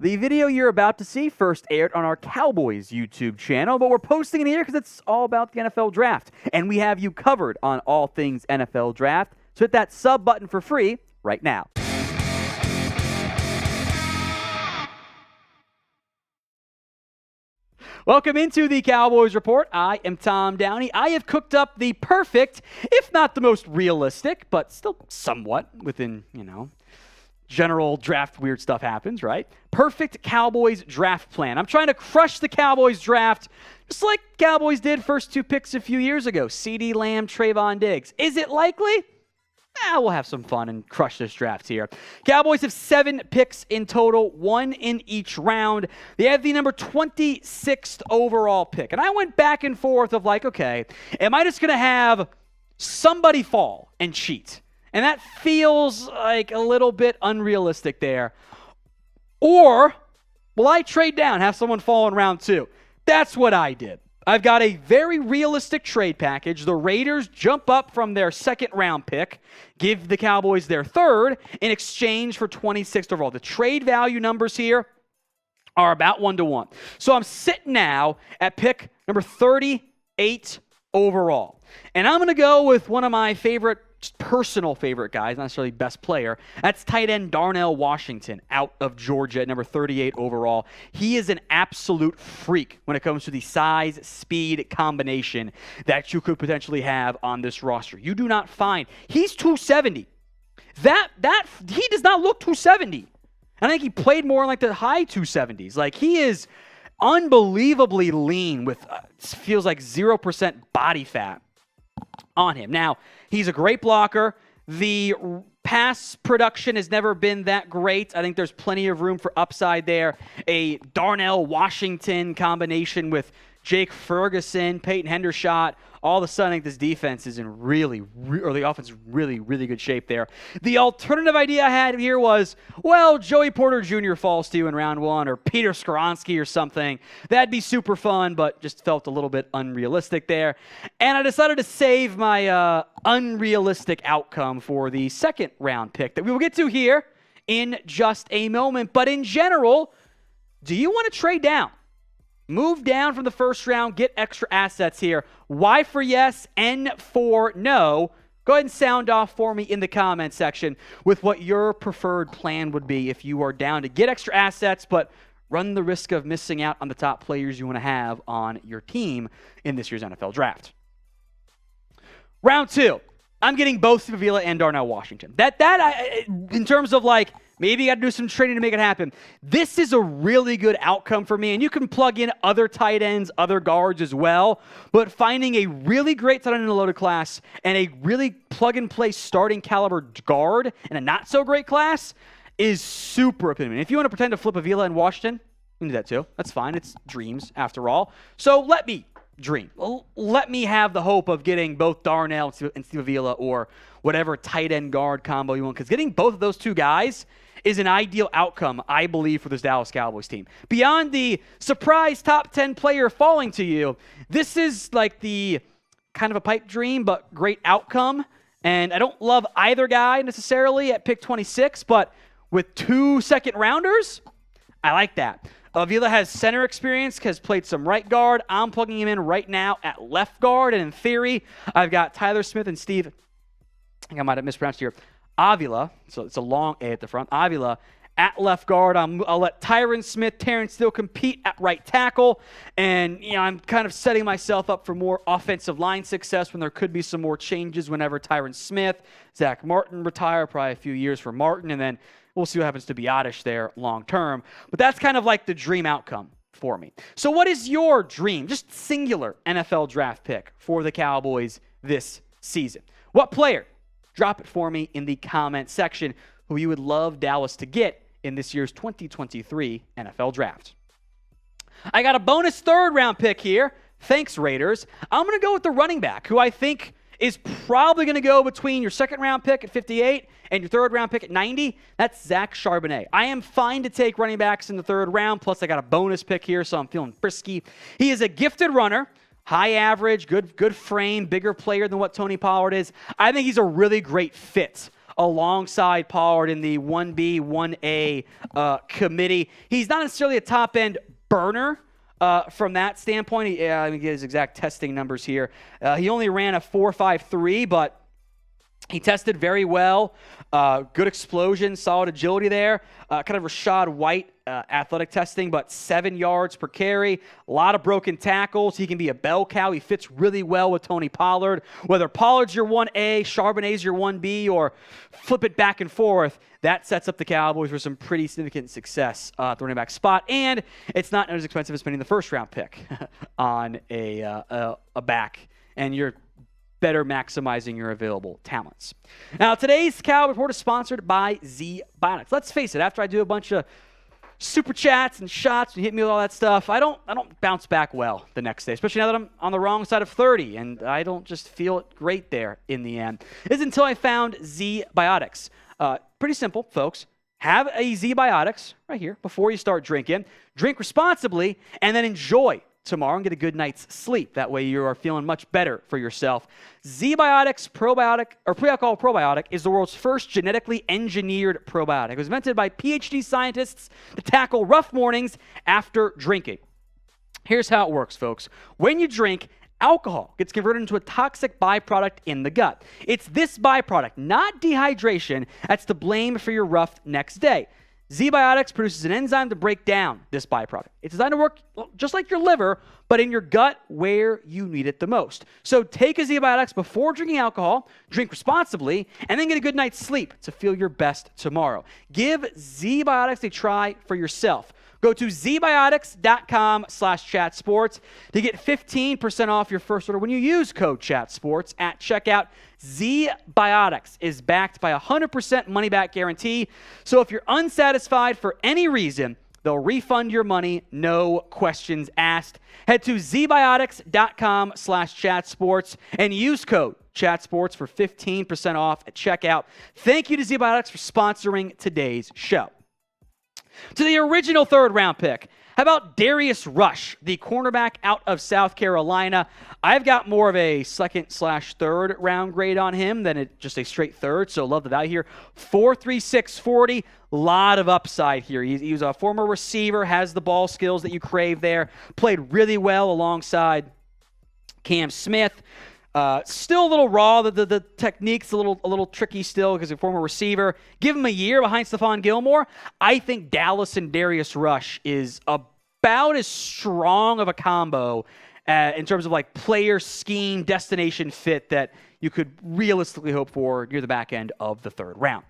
The video you're about to see first aired on our Cowboys YouTube channel, but we're posting it here because it's all about the NFL Draft, and we have you covered on all things NFL Draft. So hit that sub button for free right now. Welcome into the Cowboys Report. I am Tom Downey. I have cooked up the perfect, if not the most realistic, but still somewhat within, general draft weird stuff happens, right? Perfect Cowboys draft plan. I'm trying to crush the Cowboys draft just like Cowboys did first two picks a few years ago. CeeDee Lamb, Trayvon Diggs. Is it likely? We'll have some fun and crush this draft here. Cowboys have 7 picks in total, 1 in each round. They have the number 26th overall pick. And I went back and forth of okay, am I just going to have somebody fall and cheat? And that feels like a little bit unrealistic there. Or will I trade down, have someone fall in round 2? That's what I did. I've got a very realistic trade package. The Raiders jump up from their second round pick, give the Cowboys their third in exchange for 26th overall. The trade value numbers here are about 1-to-1. So I'm sitting now at pick number 38 overall. And I'm going to go with one of my personal favorite guys, not necessarily best player. That's tight end Darnell Washington out of Georgia at number 38 overall. He is an absolute freak when it comes to the size, speed combination that you could potentially have on this roster. You do not find, he's 270. He does not look 270. I think he played more in the high 270s. He is unbelievably lean with feels like 0% body fat on him. Now, he's a great blocker. The pass production has never been that great. I think there's plenty of room for upside there. A Darnell Washington combination with Jake Ferguson, Peyton Hendershot. All of a sudden, I think this defense is in the offense is really, really good shape there. The alternative idea I had here was, Joey Porter Jr. falls to you in round 1 or Peter Skoronski or something. That'd be super fun, but just felt a little bit unrealistic there. And I decided to save my unrealistic outcome for the second round pick that we will get to here in just a moment. But in general, do you want to trade down? Move down from the first round, get extra assets here. Y for yes, N for no. Go ahead and sound off for me in the comment section with what your preferred plan would be if you are down to get extra assets, but run the risk of missing out on the top players you want to have on your team in this year's NFL Draft. Round 2, I'm getting both Avila and Darnell Washington. In terms of maybe you got to do some training to make it happen. This is a really good outcome for me, and you can plug in other tight ends, other guards as well, but finding a really great tight end in the loaded class and a really plug-and-play starting caliber guard in a not-so-great class is super appealing. If you want to pretend to flip Avila and Washington, you can do that too. That's fine. It's dreams, after all. So let me dream. Let me have the hope of getting both Darnell and Steve Avila or whatever tight end guard combo you want, because getting both of those two guys is an ideal outcome, I believe, for this Dallas Cowboys team. Beyond the surprise top 10 player falling to you, this is the kind of a pipe dream, but great outcome. And I don't love either guy necessarily at pick 26, but with 2 second rounders, I like that. Avila has center experience, has played some right guard. I'm plugging him in right now at left guard. And in theory, I've got Tyler Smith and Steve, I think I might have mispronounced here, Avila, so it's a long A at the front, Avila at left guard. I'll let Tyron Smith, Terrence Steele compete at right tackle. And, I'm kind of setting myself up for more offensive line success when there could be some more changes whenever Tyron Smith, Zach Martin retire, probably a few years for Martin, and then we'll see what happens to Biotish there long term. But that's kind of the dream outcome for me. So what is your dream, just singular NFL draft pick for the Cowboys this season? What player? Drop it for me in the comment section who you would love Dallas to get in this year's 2023 NFL Draft. I got a bonus third round pick here. Thanks, Raiders. I'm going to go with the running back, who I think is probably going to go between your second round pick at 58 and your third round pick at 90. That's Zach Charbonet. I am fine to take running backs in the third round, plus I got a bonus pick here, so I'm feeling frisky. He is a gifted runner. High average, good frame, bigger player than what Tony Pollard is. I think he's a really great fit alongside Pollard in the 1B, 1A committee. He's not necessarily a top-end burner from that standpoint. Let me get his exact testing numbers here. He only ran a 4.53, but he tested very well. Good explosion, solid agility there. Kind of Rashad White athletic testing, but 7 yards per carry. A lot of broken tackles. He can be a bell cow. He fits really well with Tony Pollard. Whether Pollard's your 1A, Charbonnet's your 1B, or flip it back and forth, that sets up the Cowboys for some pretty significant success at the running back spot. And it's not as expensive as spending the first-round pick on a back. And you're better maximizing your available talents. Now, today's Cowboy Report is sponsored by Z-Biotics. Let's face it, after I do a bunch of super chats and shots and hit me with all that stuff, I don't bounce back well the next day, especially now that I'm on the wrong side of 30, and I don't just feel great there in the end. It's until I found Z-Biotics. Pretty simple, folks. Have a Z-Biotics right here before you start drinking. Drink responsibly, and then enjoy tomorrow and get a good night's sleep. That way you are feeling much better for yourself. Z-Biotics probiotic or pre-alcohol probiotic is the world's first genetically engineered probiotic. It was invented by PhD scientists to tackle rough mornings after drinking. Here's how it works, folks. When you drink, alcohol gets converted into a toxic byproduct in the gut. It's this byproduct, not dehydration, that's to blame for your rough next day. Z-Biotics produces an enzyme to break down this byproduct. It's designed to work just like your liver, but in your gut where you need it the most. So take a Z-Biotics before drinking alcohol, drink responsibly, and then get a good night's sleep to feel your best tomorrow. Give Z-Biotics a try for yourself. Go to zbiotics.com/chatsports to get 15% off your first order when you use code chatsports at checkout. Z-Biotics is backed by a 100% money-back guarantee. So if you're unsatisfied for any reason, they'll refund your money, no questions asked. Head to zbiotics.com/chatsports and use code chatsports for 15% off at checkout. Thank you to Z-Biotics for sponsoring today's show. To the original third-round pick, how about Darius Rush, the cornerback out of South Carolina? I've got more of a second/third round grade on him than just a straight third, so love the value here. 4.36 40, lot of upside here. He's a former receiver, has the ball skills that you crave there, played really well alongside Cam Smith. Still a little raw. The technique's a little tricky still because he's a former receiver. Give him a year behind Stephon Gilmore. I think Dallas and Darius Rush is about as strong of a combo in terms of like player scheme, destination fit that you could realistically hope for near the back end of the third round.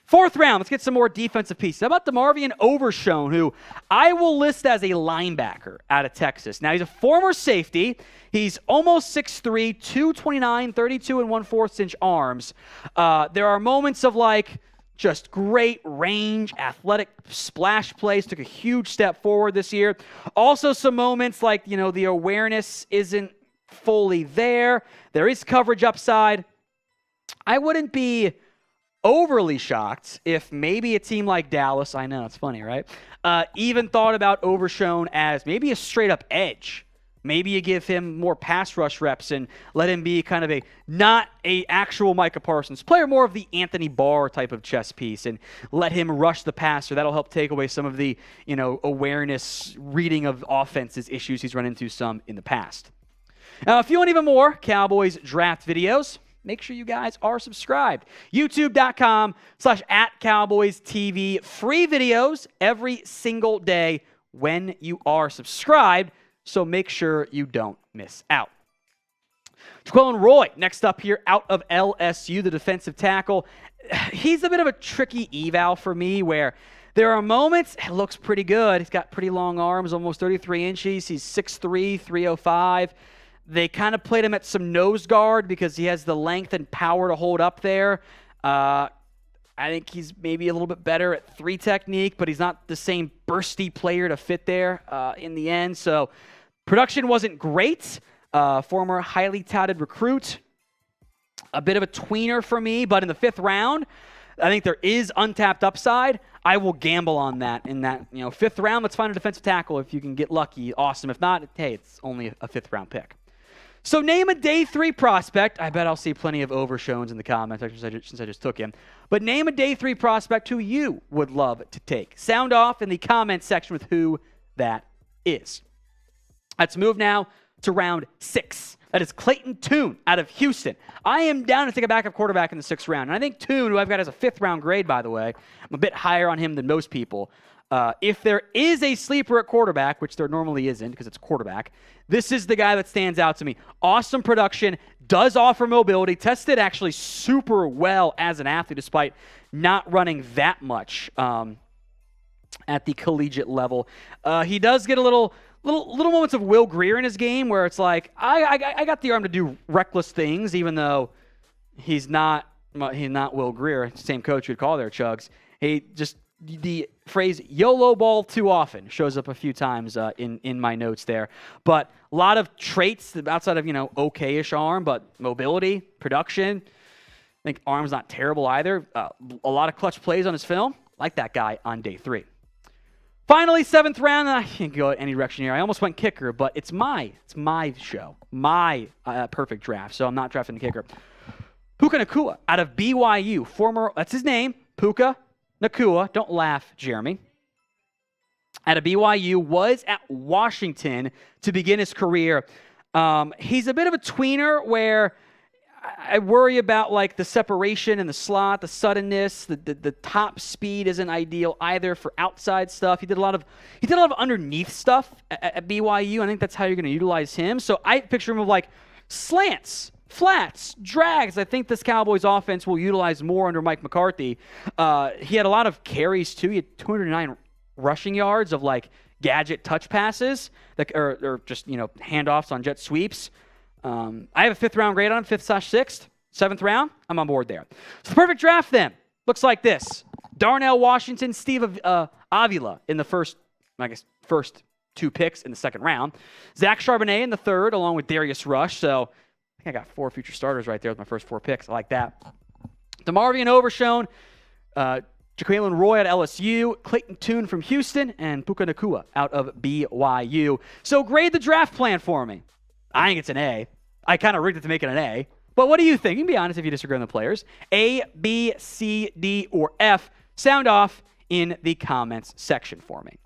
Fourth round, let's get some more defensive pieces. How about DeMarvion Overshown, who I will list as a linebacker out of Texas. Now, he's a former safety. He's almost 6'3", 229, 32 and 1/4 inch arms. There are moments of like just great range, athletic splash plays. Took a huge step forward this year. Also some moments like, the awareness isn't fully there. There is coverage upside. I wouldn't be overly shocked if maybe a team like Dallas, I know, it's funny, right? Even thought about Overshown as maybe a straight-up edge. Maybe you give him more pass rush reps and let him be kind of not a actual Micah Parsons player, more of the Anthony Barr type of chess piece, and let him rush the passer. That'll help take away some of the, awareness, reading of offenses issues he's run into some in the past. Now, if you want even more Cowboys draft videos, make sure you guys are subscribed. YouTube.com/@CowboysTV. Free videos every single day when you are subscribed, so make sure you don't miss out. Jaquelin Roy, next up here out of LSU, the defensive tackle. He's a bit of a tricky eval for me where there are moments, it looks pretty good. He's got pretty long arms, almost 33 inches. He's 6'3", 305. They kind of played him at some nose guard because he has the length and power to hold up there. I think he's maybe a little bit better at 3 technique, but he's not the same bursty player to fit there in the end. So production wasn't great. Former highly touted recruit. A bit of a tweener for me, but in the 5th round, I think there is untapped upside. I will gamble on that in that 5th round. Let's find a defensive tackle if you can get lucky. Awesome. If not, hey, it's only a 5th round pick. So name a day 3 prospect. I bet I'll see plenty of Overshowns in the comments since I just took him. But name a day 3 prospect who you would love to take. Sound off in the comments section with who that is. Let's move now to round 6. That is Clayton Tune out of Houston. I am down to take a backup quarterback in the 6th round. And I think Tune, who I've got as a 5th round grade, by the way, I'm a bit higher on him than most people. If there is a sleeper at quarterback, which there normally isn't because it's quarterback, this is the guy that stands out to me. Awesome production, does offer mobility, tested actually super well as an athlete despite not running that much at the collegiate level. He does get a little moments of Will Grier in his game where it's like, I got the arm to do reckless things, even though he's not Will Grier, same coach you'd call there, Chugs. He just, the phrase YOLO ball too often shows up a few times in my notes there. But a lot of traits outside of, okay-ish arm, but mobility, production. I think arm's not terrible either. A lot of clutch plays on his film. Like that guy on day 3. Finally, 7th round. I can't go any direction here. I almost went kicker, but it's my show. My perfect draft, so I'm not drafting the kicker. Puka Nacua out of BYU. That's his name, Puka Nacua. Don't laugh, Jeremy. Out of BYU, was at Washington to begin his career. He's a bit of a tweener where I worry about like the separation in the slot, the suddenness, the top speed isn't ideal either for outside stuff. He did a lot of underneath stuff at BYU. I think that's how you're going to utilize him. So I picture him of like slants, flats, drags. I think this Cowboys offense will utilize more under Mike McCarthy. He had a lot of carries too. He had 209 rushing yards of like gadget touch passes that or just handoffs on jet sweeps. I have a 5th round grade on 5th/6th, 7th round. I'm on board there. So the perfect draft then looks like this: Darnell Washington, Steve Avila in the first 2 picks in the 2nd round. Zach Charbonet in the 3rd, along with Darius Rush. So I think I got 4 future starters right there with my first 4 picks. I like that. DeMarvion Overshown, Jaquelin Roy at LSU, Clayton Tune from Houston, and Puka Nacua out of BYU. So grade the draft plan for me. I think it's an A. I kind of rigged it to make it an A. But what do you think? You can be honest if you disagree on the players. A, B, C, D, or F. Sound off in the comments section for me.